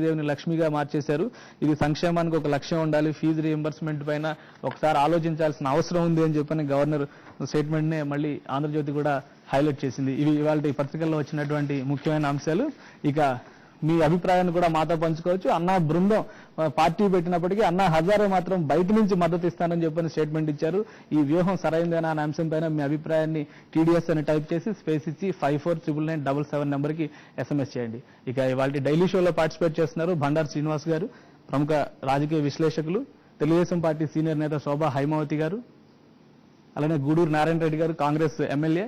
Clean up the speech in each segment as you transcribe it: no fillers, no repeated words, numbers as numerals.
దేవుని లక్ష్మిగా మార్చేశారు. ఇది సంక్షేమానికి ఒక లక్ష్యం ఉండాలి, ఫీజు రీఎంబర్స్మెంట్ పైన ఒకసారి ఆలోచించాల్సిన అవసరం ఉంది అని చెప్పని గవర్నర్ స్టేట్మెంట్ నే మళ్ళీ ఆంధ్రజ్యోతి కూడా హైలైట్ చేసింది. ఇవి ఇవాళ పత్రికల్లో వచ్చినటువంటి ముఖ్యమైన అంశాలు. ఇక మీ అభిప్రాయాన్ని కూడా మాతో పంచుకోవచ్చు. అన్నా బృందం పార్టీ పెట్టినప్పటికీ అన్నా హజారే మాత్రం బయట నుంచి మద్దతు ఇస్తానని చెప్పని స్టేట్మెంట్ ఇచ్చారు. ఈ వ్యూహం సరైందేనా అనే అంశం పైన మీ అభిప్రాయాన్ని టీడీఎస్ అని టైప్ చేసి స్పేస్ ఇచ్చి 549997 నెంబర్కి SMS చేయండి. ఇక ఇవాళ డైలీ షోలో పార్టిసిపేట్ చేస్తున్నారు బండారు శ్రీనివాస్ గారు, ప్రముఖ రాజకీయ విశ్లేషకులు, తెలుగుదేశం పార్టీ సీనియర్ నేత శోభా హైమావతి గారు, అలానే గూడూరు నారాయణ రెడ్డి గారు కాంగ్రెస్ ఎమ్మెల్యే.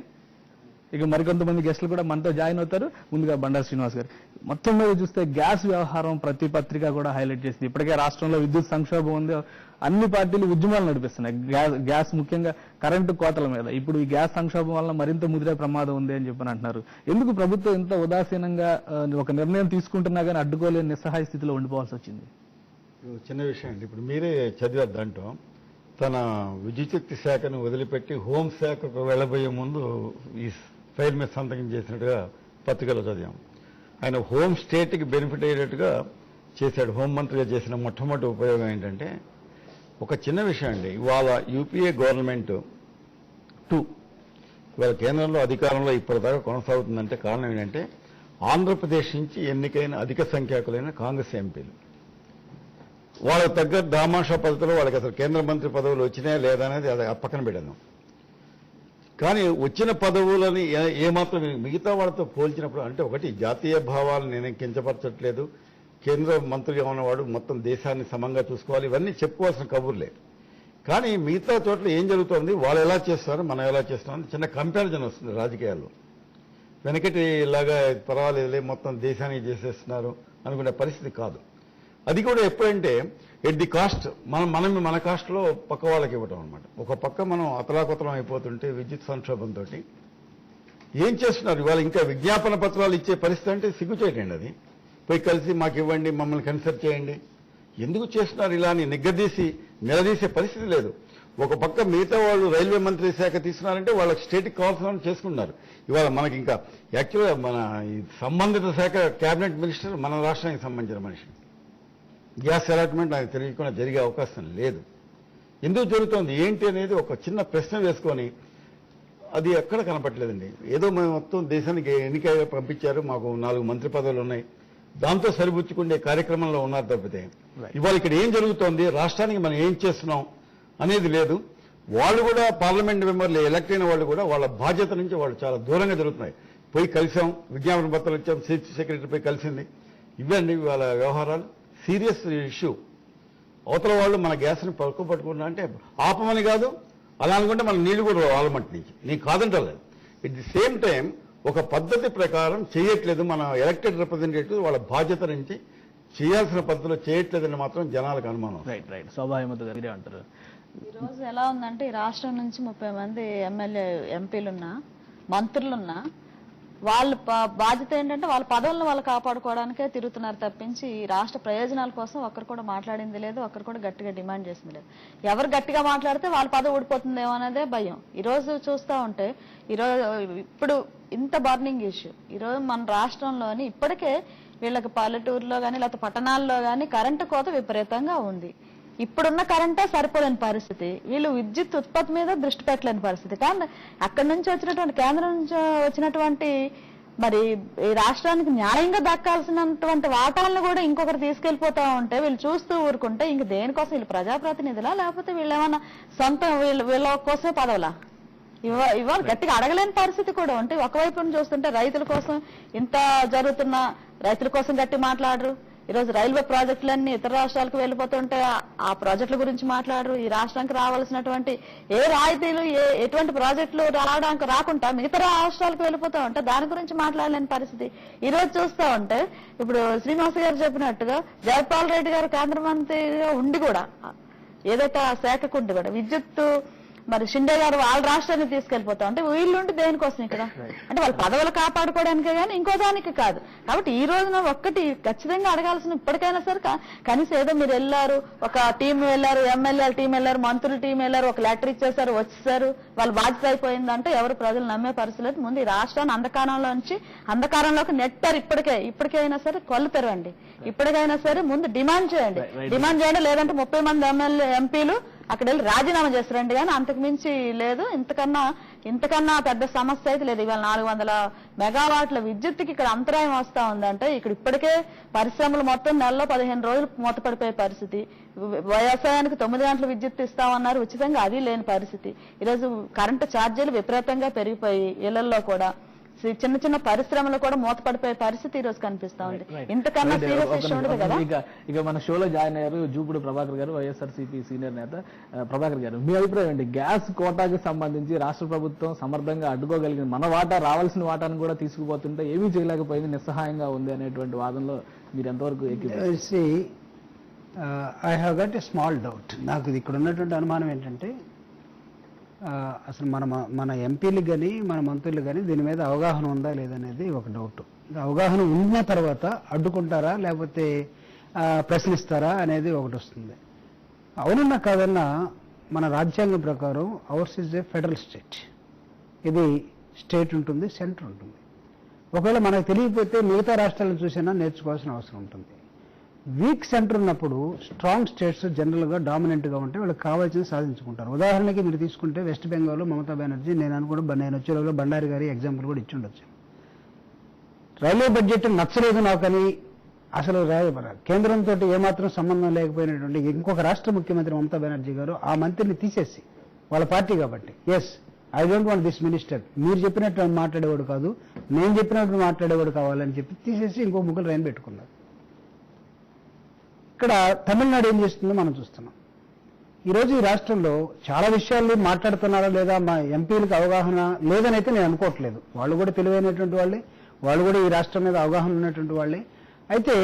ఇక మరికొంతమంది గెస్టులు కూడా మనతో జాయిన్ అవుతారు. ముందుగా బండారు శ్రీనివాస్ గారు, మొత్తం మీద చూస్తే గ్యాస్ వ్యవహారం ప్రతి పత్రిక కూడా హైలైట్ చేసింది. ఇప్పటికే రాష్ట్రంలో విద్యుత్ సంక్షోభం ఉంది, అన్ని పార్టీలు ఉద్యమాలు నడిపిస్తున్నాయి గ్యాస్ ముఖ్యంగా కరెంటు కోతల మీద. ఇప్పుడు ఈ గ్యాస్ సంక్షోభం వల్ల మరింత ముదిరే ప్రమాదం ఉంది అని చెప్పని అంటున్నారు. ఎందుకు ప్రభుత్వం ఇంత ఉదాసీనంగా ఒక నిర్ణయం తీసుకుంటున్నా కానీ అడ్డుకోలేని నిస్సహాయ స్థితిలో ఉండిపోవాల్సి వచ్చింది? చిన్న విషయం అండి. ఇప్పుడు మీరే చదివారు, దాంట్లో తన విద్యుత్ శాఖను వదిలిపెట్టి హోంశాఖకు వెళ్లబోయే ముందు ఈ ఫైల్ మీద సంతకం చేసినట్టుగా పత్రికలో చదివాం. ఆయన హోమ్ స్టేట్కి బెనిఫిట్ అయ్యేటట్టుగా చేశాడు. హోంమంత్రిగా చేసిన మొట్టమొదటి ఉపయోగం ఏంటంటే, ఒక చిన్న విషయం అండి, ఇవాళ యూపీఏ గవర్నమెంట్ 2 ఇవాళ కేంద్రంలో అధికారంలో ఇప్పటిదాకా కొనసాగుతుందంటే కారణం ఏంటంటే, ఆంధ్రప్రదేశ్ నుంచి ఎన్నికైన అధిక సంఖ్యాకులైన కాంగ్రెస్ ఎంపీలు వాళ్ళకి తగ్గ దామాషా పద్ధతిలో వాళ్ళకి అసలు కేంద్ర మంత్రి పదవులు వచ్చినాయా లేదా అనేది అది పక్కన పెట్టాను. కానీ వచ్చిన పదవులని ఏమాత్రం మిగతా వాళ్ళతో పోల్చినప్పుడు, అంటే ఒకటి జాతీయ భావాలు నేను కించపరచట్లేదు, కేంద్ర మంత్రిగా ఉన్నవాడు మొత్తం దేశాన్ని సమంగా చూసుకోవాలి, ఇవన్నీ చెప్పుకోవాల్సిన కబుర్లే. కానీ మిగతా చోట్ల ఏం జరుగుతోంది, వాళ్ళు ఎలా చేస్తారు మనం ఎలా చేస్తున్నాం చిన్న కంపారిజన్ వస్తుంది రాజకీయాల్లో. వెనకటి ఇలాగా పర్వాలేదులే మొత్తం దేశానికి చేసేస్తున్నారు అనుకునే పరిస్థితి కాదు. అది కూడా ఎప్పుడంటే ఎట్ ది కాస్ట్ మన కాస్ట్లో పక్క వాళ్ళకి ఇవ్వటం అనమాట. ఒక పక్క మనం అతలాకుతలం అయిపోతుంటే విద్యుత్ సంక్షోభంతో ఏం చేస్తున్నారు ఇవాళ, ఇంకా విజ్ఞాపన పత్రాలు ఇచ్చే పరిస్థితి అంటే సిగ్గుచేయండి. అది పోయి కలిసి మాకు ఇవ్వండి, మమ్మల్ని కన్సల్ట్ చేయండి, ఎందుకు చేస్తున్నారు ఇలా అని నిలదీసే పరిస్థితి లేదు. ఒక పక్క మిగతా వాళ్ళు రైల్వే మంత్రి శాఖ తీసుకున్నారంటే వాళ్ళకి స్టేట్కి కావాల్సిన చేసుకుంటున్నారు. ఇవాళ మనకి ఇంకా యాక్చువల్గా మన సంబంధిత శాఖ కేబినెట్ మినిస్టర్ మన రాష్ట్రానికి సంబంధించిన మనిషి. గ్యాస్ అలాట్మెంట్ నాకు తెలియకుండా జరిగే అవకాశం లేదు. ఎందుకు జరుగుతోంది ఏంటి అనేది ఒక చిన్న ప్రశ్న వేసుకొని అది ఎక్కడ కనపట్లేదండి. ఏదో మేము మొత్తం దేశానికి ఎన్నికగా పంపించారు, మాకు 4 మంత్రి పదవులు ఉన్నాయి, దాంతో సరిపుచ్చుకునే కార్యక్రమంలో ఉన్నారు తప్పితే ఇవాళ ఇక్కడ ఏం జరుగుతోంది, రాష్ట్రానికి మనం ఏం చేస్తున్నాం అనేది లేదు. వాళ్ళు కూడా పార్లమెంట్ మెంబర్లు ఎలక్ట్ అయిన వాళ్ళు కూడా వాళ్ళ బాధ్యత నుంచి వాళ్ళు చాలా దూరంగా జరుగుతున్నాయి. పోయి కలిసాం, విజ్ఞాపన పత్రాలు ఇచ్చాం, చీఫ్ సెక్రటరీ పోయి కలిసింది, ఇవన్నీ వాళ్ళ వ్యవహారాలు. Serious issue. అవతల వాళ్ళు మన గ్యాస్ని పట్టుకున్నా అంటే ఆపమని కాదు, అలా అనుకుంటే మన నీళ్లు కూడా వాళ్ళమట్టి నుంచి నేను కాదంటలేదు. ఎట్ ది సేమ్ టైం ఒక పద్ధతి ప్రకారం చేయట్లేదు, మన ఎలక్టెడ్ రిప్రజెంటేటివ్ వాళ్ళ బాధ్యత నుంచి చేయాల్సిన పద్ధతిలో చేయట్లేదని మాత్రం జనాలకు అనుమానం. రైట్ స్వాభావికత గారే అంటారు. ఈ రోజు ఎలా ఉందంటే ఈ రాష్ట్రం నుంచి 30 మంది ఎమ్మెల్యే ఎంపీలున్నా మంత్రులున్నా వాళ్ళ బాధ్యత ఏంటంటే వాళ్ళ పదవులను వాళ్ళు కాపాడుకోవడానికే తిరుగుతున్నారు తప్పించి ఈ రాష్ట్ర ప్రయోజనాల కోసం ఒక్కరు కూడా మాట్లాడింది లేదు, ఒక్కరు కూడా గట్టిగా డిమాండ్ చేసింది లేదు. ఎవరు గట్టిగా మాట్లాడితే వాళ్ళ పదవి ఊడిపోతుందేమో అనేదే భయం. ఈరోజు చూస్తూ ఉంటే ఇప్పుడు ఇంత బర్నింగ్ ఇష్యూ ఈరోజు మన రాష్ట్రంలోని ఇప్పటికే వీళ్ళకి పల్లెటూరులో కానీ లేకపోతే పట్టణాల్లో కానీ కరెంటు కోత విపరీతంగా ఉంది. ఇప్పుడున్న కరెంటే సరిపోలేని పరిస్థితి, వీళ్ళు విద్యుత్ ఉత్పత్తి మీద దృష్టి పెట్టలేని పరిస్థితి. కానీ అక్కడి నుంచి వచ్చినటువంటి కేంద్రం నుంచి వచ్చినటువంటి మరి ఈ రాష్ట్రానికి న్యాయంగా దక్కాల్సినటువంటి వాటాలను కూడా ఇంకొకరు తీసుకెళ్లిపోతా ఉంటే వీళ్ళు చూస్తూ ఊరుకుంటే ఇంక దేనికోసం వీళ్ళు ప్రజాప్రతినిధులా లేకపోతే వీళ్ళు ఏమన్నా సొంత వీళ్ళ కోసమే పదవులా? ఇవాళ గట్టిగా అడగలేని పరిస్థితి కూడా ఉంటే ఒకవైపు చూస్తుంటే రైతుల కోసం ఇంత జరుగుతున్న రైతుల కోసం గట్టి మాట్లాడరు. ఈరోజు రైల్వే ప్రాజెక్టులన్నీ ఇతర రాష్ట్రాలకు వెళ్ళిపోతుంటే ఆ ప్రాజెక్టుల గురించి మాట్లాడరు. ఈ రాష్ట్రానికి రావాల్సినటువంటి ఏ రాయితీలు ఎటువంటి ప్రాజెక్టులు రాకుండా మిగతా రాష్ట్రాలకు వెళ్ళిపోతూ ఉంటే దాని గురించి మాట్లాడలేని పరిస్థితి ఈ రోజు చూస్తూ ఉంటే. ఇప్పుడు శ్రీనివాస్ గారు చెప్పినట్టుగా జయపాల్ రెడ్డి గారు కేంద్ర మంత్రిగా ఉండి కూడా ఏదైతే ఆ శాఖకు ఉండి కూడా విద్యుత్ మరి షిండే గారు వాళ్ళ రాష్ట్రాన్ని తీసుకెళ్లిపోతాం అంటే వీళ్ళుండి దేనికోసం ఇక్కడ అంటే వాళ్ళ పదవులు కాపాడుకోవడానికే కానీ ఇంకో దానికి కాదు. కాబట్టి ఈ రోజున ఒక్కటి ఖచ్చితంగా అడగాల్సిన ఇప్పటికైనా సరే కనీసం ఏదో మీరు వెళ్ళారు, ఒక టీం వెళ్ళారు, ఎమ్మెల్యేల టీం వెళ్ళారు, మంత్రుల టీం వెళ్ళారు, ఒక లెటర్ ఇచ్చేసారు, వచ్చేసారు, వాళ్ళ బాధ్యత అయిపోయిందంటే ఎవరు ప్రజలు నమ్మే పరిస్థితి లేదు. ముందు ఈ రాష్ట్రాన్ని అంధకారంలోకి నెట్టారు. ఇప్పటికైనా సరే కళ్ళు తెరవండి, ఇప్పటికైనా సరే ముందు డిమాండ్ చేయండి, లేదంటే 30 మంది ఎంపీలు అక్కడ వెళ్ళి రాజీనామా చేస్తారండి. కానీ అంతకు మించి లేదు, ఇంతకన్నా పెద్ద సమస్య అయితే లేదు. ఇవాళ 400 మెగావాట్ల విద్యుత్తుకి ఇక్కడ అంతరాయం వస్తా ఉందంటే ఇక్కడ ఇప్పటికే పరిశ్రమలు మొత్తం నెలలో 15 రోజులు మూతపడిపోయే పరిస్థితి. వ్యవసాయానికి 9 గంటల విద్యుత్ ఇస్తామన్నారు, ఉచితంగా అది లేని పరిస్థితి. ఈరోజు కరెంటు ఛార్జీలు విపరీతంగా పెరిగిపోయి ఇళ్లలో కూడా చిన్న చిన్న పరిశ్రమలు కూడా మూతపడిపోయే పరిస్థితి ఈ రోజు కనిపిస్తా ఉంది. ఇంతకన్నా సీరియస్ ఇష్యూ ఉండదు కదా. ఇక మన షోలో జాయిన్ అయ్యారు జూపుడు ప్రభాకర్ గారు, వైఎస్ఆర్సీపీ సీనియర్ నేత. ప్రభాకర్ గారు, మీ అభిప్రాయం ఏంటి? గ్యాస్ కోటాకి సంబంధించి రాష్ట్ర ప్రభుత్వం సమర్థంగా అడ్డుకోగలిగింది, మన వాటా రావాల్సిన వాటాను కూడా తీసుకుపోతుంటే ఏమీ చేయలేకపోయింది, నిస్సహాయంగా ఉంది అనేటువంటి వాదనలో మీరు ఎంతవరకు I have got a small doubt. నాకు ఇక్కడ ఉన్నటువంటి అనుమానం ఏంటంటే అసలు మన ఎంపీలకు కానీ మన మంత్రులు కానీ దీని మీద అవగాహన ఉందా లేదనేది ఒక డౌట్. అవగాహన ఉన్న తర్వాత అడ్డుకుంటారా లేకపోతే ప్రశ్నిస్తారా అనేది ఒకటి వస్తుంది. అవునన్నా కాదన్నా మన రాజ్యాంగం ప్రకారం hours is a federal state. ఇది స్టేట్ ఉంటుంది, సెంటర్ ఉంటుంది. ఒకవేళ మనకు తెలియకపోతే మిగతా రాష్ట్రాలను చూసినా నేర్చుకోవాల్సిన అవసరం ఉంటుంది. వీక్ సెంటర్ ఉన్నప్పుడు స్ట్రాంగ్ స్టేట్స్ జనరల్గా డామినెంట్గా ఉంటే వాళ్ళకి కావాల్సింది సాధించుకుంటారు. ఉదాహరణకి మీరు తీసుకుంటే వెస్ట్ బెంగాల్లో మమతా బెనర్జీ, నేను వచ్చే రోజుల్లో బండారి గారి ఎగ్జాంపుల్ కూడా ఇచ్చి ఉండొచ్చు. రైల్వే బడ్జెట్ నచ్చలేదు నాకని అసలు కేంద్రంతో ఏమాత్రం సంబంధం లేకపోయినటువంటి ఇంకొక రాష్ట్ర ముఖ్యమంత్రి మమతా బెనర్జీ గారు ఆ మంత్రిని తీసేసి, వాళ్ళ పార్టీ కాబట్టి, yes I don't want this minister, మీరు చెప్పినట్టు మాట్లాడేవాడు కాదు, నేను చెప్పినట్టు మాట్లాడేవాడు కావాలని చెప్పి తీసేసి ఇంకో ముగ్గురు రైన్ పెట్టుకున్నారు. ఇక్కడ తమిళనాడు ఏం చేస్తుందో మనం చూస్తున్నాం. ఈరోజు ఈ రాష్ట్రంలో చాలా విషయాలు మాట్లాడుతున్నారా లేదా మా ఎంపీలకు అవగాహన లేదని అయితే నేను అనుకోవట్లేదు. వాళ్ళు కూడా తెలివైనటువంటి వాళ్ళే, వాళ్ళు కూడా ఈ రాష్ట్రం మీద అవగాహన ఉన్నటువంటి వాళ్ళే. అయితే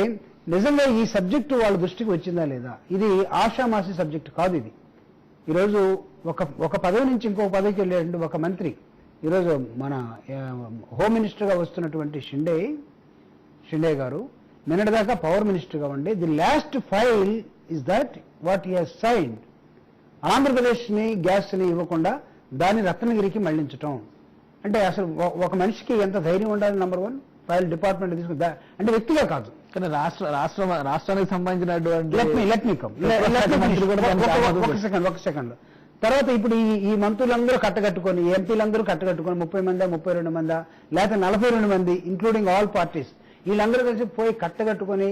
నిజంగా ఈ సబ్జెక్టు వాళ్ళ దృష్టికి వచ్చిందా లేదా, ఇది ఆషామాషి సబ్జెక్టు కాదు. ఇది ఈరోజు ఒక పదవి నుంచి ఇంకొక పదవికి వెళ్ళేటువంటి ఒక మంత్రి, ఈరోజు మన హోమ్ మినిస్టర్గా వస్తున్నటువంటి షిండే గారు నిన్నటిదాకా పవర్ మినిస్టర్గా ఉండి the last file is that what he has signed, ఆంధ్రప్రదేశ్ని గ్యాస్ని ఇవ్వకుండా దాన్ని రత్నగిరికి మళ్లించటం అంటే అసలు ఒక మనిషికి ఎంత ధైర్యం ఉండాలి? నెంబర్ 1 ఫైల్ డిపార్ట్మెంట్ తీసుకుందా అంటే వ్యక్తిగా కాదు, కానీ రాష్ట్రానికి సంబంధించినటువంటి ఒక సెకండ్ తర్వాత ఇప్పుడు ఈ మంత్రులందరూ కట్టగట్టుకొని, ఎంపీలందరూ కట్టగట్టుకొని 30 మందా 32 మందా లేకపోతే 42 మంది ఇంక్లూడింగ్ ఆల్ పార్టీస్, వీళ్ళందరూ కలిసి పోయి కట్టగట్టుకొని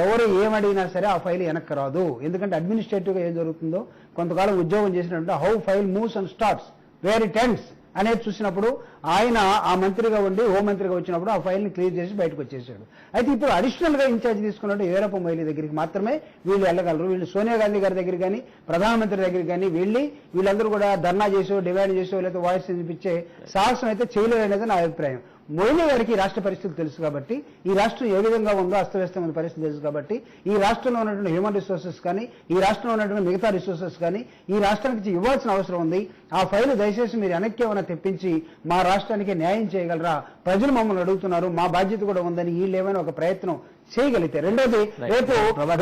ఎవరు ఏమడిగినా సరే ఆ ఫైల్ వెనక్కి రాదు. ఎందుకంటే అడ్మినిస్ట్రేటివ్గా ఏం జరుగుతుందో, కొంతకాలం ఉద్యోగం చేసినట్టు how file moves and starts where it ends అనేది చూసినప్పుడు ఆయన ఆ మంత్రిగా ఉండి హోంమంత్రిగా వచ్చినప్పుడు ఆ ఫైల్ని క్లియర్ చేసి బయటకు వచ్చేసాడు. అయితే ఇప్పుడు అడిషనల్ గా ఇన్ఛార్జ్ తీసుకున్నట్టు వీరప్ప మొయిలీ దగ్గరికి మాత్రమే వీళ్ళు వెళ్ళగలరు. వీళ్ళు సోనియా గాంధీ గారి దగ్గర కానీ ప్రధానమంత్రి దగ్గర కానీ వెళ్ళి వీళ్ళందరూ కూడా ధర్నా చేసో డిమాండ్ చేసో లేకపోతే వాయిస్ వినిపించే సాహసం అయితే చేయలేరు అనేది నా అభిప్రాయం. మొయిలీ గారికి రాష్ట్ర పరిస్థితులు తెలుసు కాబట్టి, ఈ రాష్ట్రం ఏ విధంగా ఉందో అస్తవ్యస్తమైన పరిస్థితి తెలుసు కాబట్టి, ఈ రాష్ట్రంలో ఉన్నటువంటి హ్యూమన్ రిసోర్సెస్ కానీ ఈ రాష్ట్రంలో ఉన్నటువంటి మిగతా రిసోర్సెస్ కానీ ఈ రాష్ట్రానికి ఇవ్వాల్సిన అవసరం ఉంది. ఆ ఫైల్ దయచేసి మీరు వెనక్కి ఏమైనా తెప్పించి మా రాష్ట్రానికి న్యాయం చేయగలరా, ప్రజలు మమ్మల్ని అడుగుతున్నారు, మా బాధ్యత కూడా ఉందని వీళ్ళు ఏమైనా ఒక ప్రయత్నం చేయగలిగితే. రెండోది, రేపు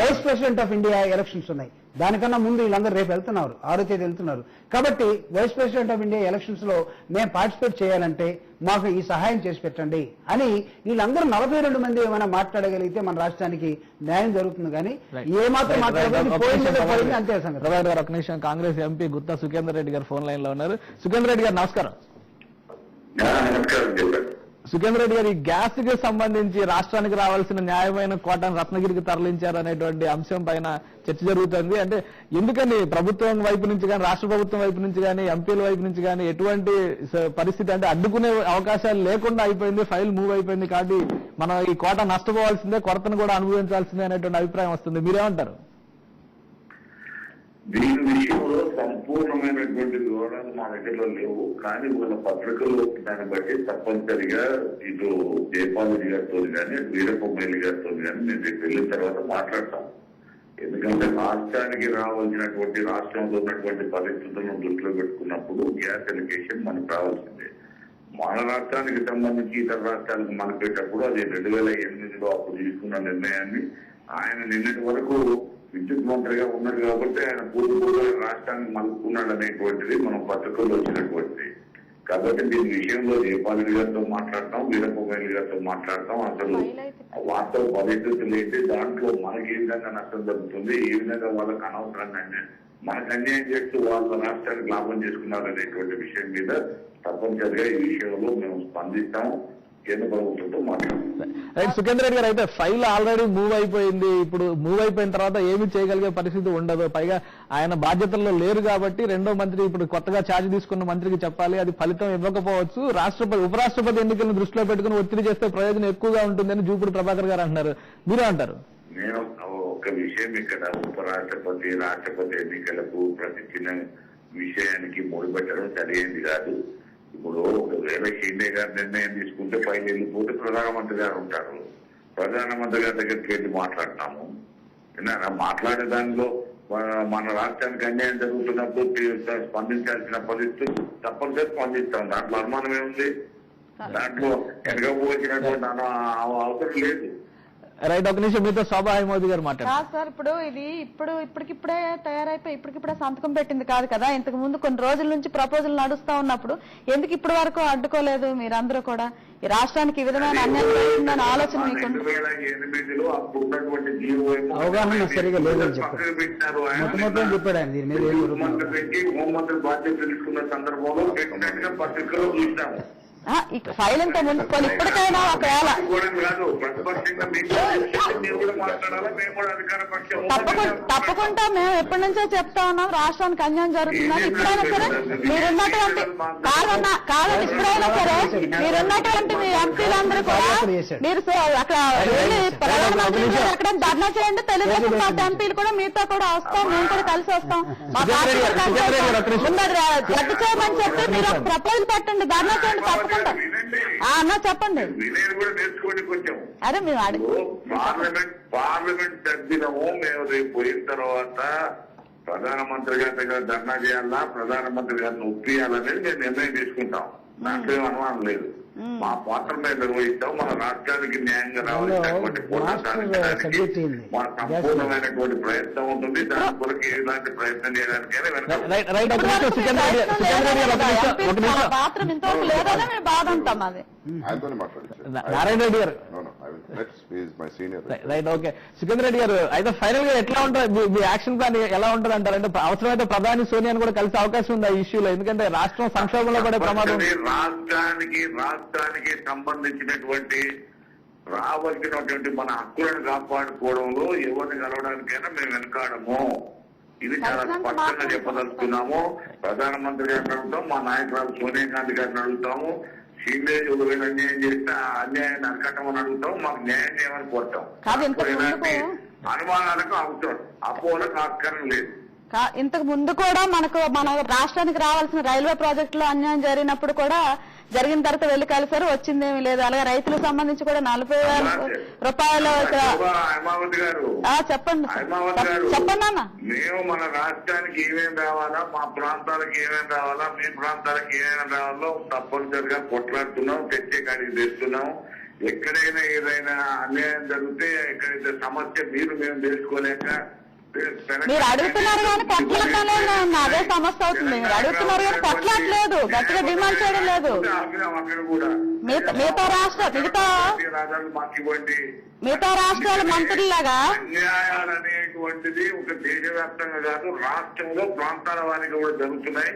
vice president of India elections ఉన్నాయి. దానికన్నా ముందు వీళ్ళందరూ రేపు వెళ్తున్నారు, 6వ తేదీ వెళ్తున్నారు. కాబట్టి vice president of India elections లో మేము పార్టిసిపేట్ చేయాలంటే మాకు ఈ సహాయం చేసి పెట్టండి అని వీళ్ళందరూ 42 మంది ఏమైనా మాట్లాడగలిగితే మన రాష్ట్రానికి న్యాయం జరుగుతుంది. కానీ ఏమాత్రం మాట్లాడలేదు అంతే సంగతి. ప్రభాకర్ గారు, ఒక నిమిషం. కాంగ్రెస్ ఎంపీ గుత్తా సుఖేందర్ రెడ్డి గారు ఫోన్ లైన్ లో ఉన్నారు. సుఖేందర్ రెడ్డి గారు నమస్కారం. సుఖేందర్ రెడ్డి గారు, ఈ గ్యాస్ కి సంబంధించి రాష్ట్రానికి రావాల్సిన న్యాయమైన కోటాను రత్నగిరికి తరలించారు అనేటువంటి అంశం పైన చర్చ జరుగుతుంది. అంటే ఎందుకని ప్రభుత్వం వైపు నుంచి కానీ రాష్ట్ర ప్రభుత్వం వైపు నుంచి కానీ ఎంపీల వైపు నుంచి కానీ ఎటువంటి పరిస్థితి అంటే అడ్డుకునే అవకాశాలు లేకుండా అయిపోయింది, ఫైల్ మూవ్ అయిపోయింది కాబట్టి మనం ఈ కోట నష్టపోవాల్సిందే, కొరతను కూడా అనుభవించాల్సిందే అనేటువంటి అభిప్రాయం వస్తుంది. మీరేమంటారు? దీని విషయంలో సంపూర్ణమైనటువంటి వివరాలు మా దగ్గరలో లేవు. కానీ మన పత్రికలు దాన్ని బట్టి తప్పనిసరిగా ఇటు జయపాల్ రెడ్డి గారితో కానీ వీరప్ప మొయిలీ గారితో కానీ నేను రేపు వెళ్ళిన తర్వాత మాట్లాడతాం. ఎందుకంటే రాష్ట్రానికి రావాల్సినటువంటి రాష్ట్రంలో ఉన్నటువంటి పరిస్థితులను దృష్టిలో పెట్టుకున్నప్పుడు గ్యాస్ ఎలికేషన్ మనకు రావాల్సిందే. మన రాష్ట్రానికి సంబంధించి ఇతర రాష్ట్రాలకు మలిపేటప్పుడు అది 2008లో అప్పుడు తీసుకున్న నిర్ణయాన్ని ఆయన నిన్నటి వరకు విద్యుత్ మంత్రిగా ఉన్నారు కాబట్టి ఆయన పూర్తిగా రాష్ట్రానికి మలుపుకున్నాడు అనేటువంటిది మనం పత్రికల్లో వచ్చినటువంటిది. కాబట్టి దీని విషయంలో జయపాల్ గారితో మాట్లాడతాం, వీరప్పమోయిన్ గారితో మాట్లాడతాం. అసలు వాస్తవ పరిస్థితులు ఏంటి, దాంట్లో మనకి ఏ విధంగా నష్టం జరుగుతుంది, ఏ విధంగా వాళ్ళకి అనవసరంగా మనకు అన్యాయం చేస్తూ వాళ్ళ రాష్ట్రానికి లాభం చేసుకున్నారు అనేటువంటి విషయం మీద తప్పనిసరిగా ఈ విషయంలో మేము స్పందిస్తాం, కేంద్ర ప్రభుత్వంతో మాట్లాడుతాం. రైట్ సుఖేంద్ర రెడ్డి గారు, అయితే ఫైల్ ఆల్రెడీ మూవ్ అయిపోయింది. ఇప్పుడు మూవ్ అయిపోయిన తర్వాత ఏమి చేయగలిగే పరిస్థితి ఉండదు. పైగా ఆయన బాధ్యతల్లో లేరు కాబట్టి రెండో మంత్రి ఇప్పుడు కొత్తగా ఛార్జ్ తీసుకున్న మంత్రికి చెప్పాలి. అది ఫలితం ఇవ్వకపోవచ్చు. ఉపరాష్ట్రపతి ఎన్నికలను దృష్టిలో పెట్టుకుని ఒత్తిడి చేస్తే ప్రయోజనం ఎక్కువగా ఉంటుందని జూపూడి ప్రభాకర్ గారు అంటున్నారు. మీరే అంటారు? నేను ఒక విషయం ఇక్కడ ఉపరాష్ట్రపతి రాష్ట్రపతి ఎన్నికలకు ప్రతి చిన్న విషయానికి ముడిపెట్టడం సరైనది కాదు. ఇప్పుడు ఒకవేళ షిండే గారు నిర్ణయం తీసుకుంటే పైకి వెళ్ళిపోతే ప్రధానమంత్రి గారు ఉంటారు. ప్రధానమంత్రి గారి దగ్గరికి వెళ్ళి మాట్లాడతాము. మాట్లాడే దానిలో మన రాష్ట్రానికి అన్యాయం జరుగుతున్నప్పుడు స్పందించాల్సిన పరిస్థితులు తప్పనిసరి స్పందిస్తాం. దాంట్లో అనుమానం ఏముంది? దాంట్లో ఎనకపోవచ్చినటువంటి అవసరం లేదు. రైట్, ఒక నిమిషం మీతో శోభా మోదీ గారు మాట్లాడారు. సార్ ఇప్పుడు ఇది ఇప్పటికిప్పుడే తయారైపోయి ఇప్పటికిప్పుడే సంతకం పెట్టింది కాదు కదా. ఇంతకు ముందు కొన్ని రోజుల నుంచి ప్రపోజల్ నడుస్తా ఉన్నప్పుడు ఎందుకు ఇప్పటి వరకు అడ్డుకోలేదు? మీరందరూ కూడా ఈ రాష్ట్రానికి ఈ విధమైన అన్యాయం జరుగుతుందని ఆలోచన మీకు 2008లో అప్పుడు ఉన్నటువంటి అవగాహన సరిగా లేదని చెప్పారు. చెప్పాడు ఆయన దీని మీద హోంమంత్రి బాధ్యత తెలుసుకున్న సందర్భంలో పెట్టినట్టుగా పత్రికలో చూసినాము. ఫైల్ ఇంత ముందు ఇప్పటికైనా ఒకవేళ తప్పకుండా మేము ఎప్పటి నుంచో చెప్తా ఉన్నాం రాష్ట్రానికి అన్యాయం జరుగుతుందని. ఇప్పుడైనా సరే మీరున్నటువంటి ఇప్పుడైనా సరే మీరున్నటువంటి మీ ఎంపీలందరూ కూడా మీరు అక్కడ వెళ్ళి ప్రధానమంత్రి అక్కడ ధర్నా చేయండి. తెలుగుదేశం పార్టీ ఎంపీలు కూడా మీతో కూడా వస్తాం, మేము కూడా కలిసి వస్తాం. మా పార్టీ రద్దు చేయమని చెప్పి మీరు ప్రపోజల్ పెట్టండి, ధర్నా చేయండి తప్పకుండా. అన్నా చెప్పండి. అదే మేము పార్లమెంట్ తగ్గినము. మేము రేపు పోయిన తర్వాత ప్రధానమంత్రి గారి దగ్గర ధర్నా చేయాలా, ప్రధానమంత్రి గారిని ఒప్పియాలనేది మేము నిర్ణయం తీసుకుంటాం. దాంట్లో ఏం అనుమానం లేదు. మా పాత్ర మేము నిర్వహిస్తాం. మన రాష్ట్రానికి న్యాయంగా రావాల్సినటువంటి పోరాటానికి మా సంపూర్ణమైనటువంటి ప్రయత్నం ఉంటుంది. దాని కొరకు ఎలాంటి ప్రయత్నం చేయడానికైనా పాత్ర ఇంతవరకు లేదని మేము బాధ ఉంటాం. అది నారాయణ రెడ్డి గారు. Right, okay. సికందర్ రెడ్డి గారు, అయితే ఫైనల్ గా ఎట్లా ఉంటుంది మీ యాక్షన్ ప్లాన్? ఎలా ఉంటుంది అంటారు? అంటే అవసరమైతే ప్రధాని సోనియాని కూడా కలిసే అవకాశం ఉంది ఆ ఇష్యూలో, ఎందుకంటే రాష్ట్రం సంక్షోభంలో పడే ప్రమాదం. రాష్ట్రానికి సంబంధించినటువంటి రావాల్సినటువంటి మన హక్కులను కాపాడుకోవడంలో ఎవరిని కలవడానికైనా మేము వెనకాడము. ఇది చాలా స్పష్టంగా చెప్పదలుచుకున్నాము. ప్రధానమంత్రి గారిని అడుగుతాం, మా నాయకురాలు సోనియా గాంధీ గారిని అడుగుతాము. షిండే అన్యాయం చేస్తే ఆ అన్యాయాన్ని అరికట్టమని అడుగుతాం. మాకు న్యాయం చేయమని కోరుతాం. అనుమానాలకు అవసరం, అపోలకు ఆస్కారం లేదు. ఇంతకు ముందు కూడా మన రాష్ట్రానికి రావాల్సిన రైల్వే ప్రాజెక్టులో అన్యాయం జరిగినప్పుడు కూడా జరిగిన తర్వాత వెళ్లి కలిసారు, వచ్చిందేమీ లేదు. అలాగే రైతులకు సంబంధించి కూడా 40,000 రూపాయలు. చెప్పండి చెప్పండి అన్న. మేము మన రాష్ట్రానికి ఏమేమి రావాలా, మా ప్రాంతాలకు ఏమేమి రావాలా, మీ ప్రాంతాలకు ఏమేమి రావాలో తప్పనిసరిగా కొట్లాడుతున్నాం, తెచ్చే కాడికి తెస్తున్నాం. ఎక్కడైనా ఏదైనా అన్యాయం జరిగితే, ఎక్కడైతే సమస్య మేము తెలుసుకోలేక మీరు అడుగుతున్నారు కానీ కొట్లాడలే అదే సమస్య అవుతుంది. మీరు అడుగుతున్నారు కానీ కొట్లాడలేదు, గట్టిగా డిమాండ్ చేయడం లేదు. మిగతా రాష్ట్రాల మంత్రులాగా అన్యాయాలు అనేటువంటిది ఒక దేశవ్యాప్తంగా కాదు, రాష్ట్రంలో ప్రాంతాల వారికి కూడా జరుగుతున్నాయి.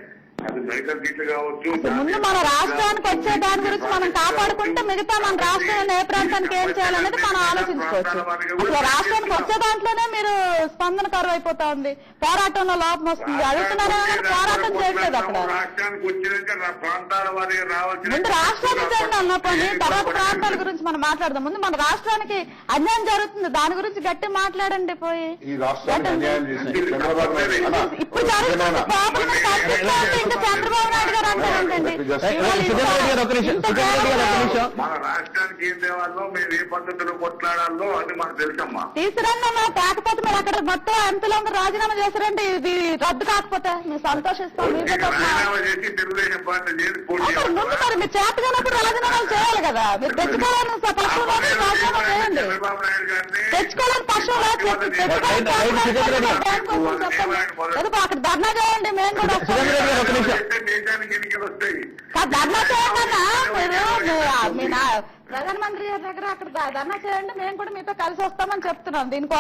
అది బయట సీట్లు కావచ్చు. ముందు మన రాష్ట్రానికి వచ్చే దాని గురించి మనం కాపాడుకుంటే మిగతా మన రాష్ట్రంలో ఏ ప్రాంతానికి ఏం చేయాలనేది మనం ఆలోచించుకోవచ్చు. అసలు రాష్ట్రానికి వచ్చే దాంట్లోనే మీరు స్పందన కరువు అయిపోతా ఉంది, పోరాటంలో లోపం వస్తుంది. అడుగుతున్నారా పోరాటం చేయట్లేదు. అక్కడ ముందు రాష్ట్రానికి చేయండి అన్నప్పుడు తర్వాత ప్రాంతాల గురించి మనం మాట్లాడదాం. ముందు మన రాష్ట్రానికి అన్యాయం జరుగుతుంది, దాని గురించి గట్టి మాట్లాడండి. పోయి ఇప్పుడు జరుగుతుంది ఇంకా చంద్రబాబు నాయుడు గారు అంటారంటండి. సుజనా రెడ్డి గారు ఒక నిమిషం, సుజనా రెడ్డి గారు ఒక నిమిషం. మన రాష్ట్రానికి ఏం తేవాలో మేము ఏ పద్ధతిలో కొట్లాడాలో అది మనకు తెలుసమ్మా. తీసుకురండి అమ్మా, కాకపోతే మీరు అక్కడ మొత్తం ఎంపీలందరూ రాజీనామా చేశారంటే ఇది రద్దు కాకపోతే మేము సంతోషిస్తాం. మీకే తప్ప రాజీనామా చేసి తెలుగుదేశం పార్టీ చేసి పోటీ అసలు ముందు మరి మీరు చేతగానప్పుడు రాజీనామాలు చేయాలి కదా. మీరు తెచ్చుకోవాలని పక్షంలో రాజీనామా చేయండి. చంద్రబాబు నాయుడు గారిని తెచ్చుకోవాలని పక్షంలో చెప్పండి. అక్కడ ధర్నా చేయండి, మేము కూడా వస్తాం. చేస్తే దేశానికి ఎన్నికలు వస్తాయి. ధర్నా చేయండి అన్న, మీరు మీ ప్రధానమంత్రి గారి దగ్గర అక్కడ ధర్నా చేయండి, మేము కూడా మీతో కలిసి వస్తామని చెప్తున్నాం దీనికోసం.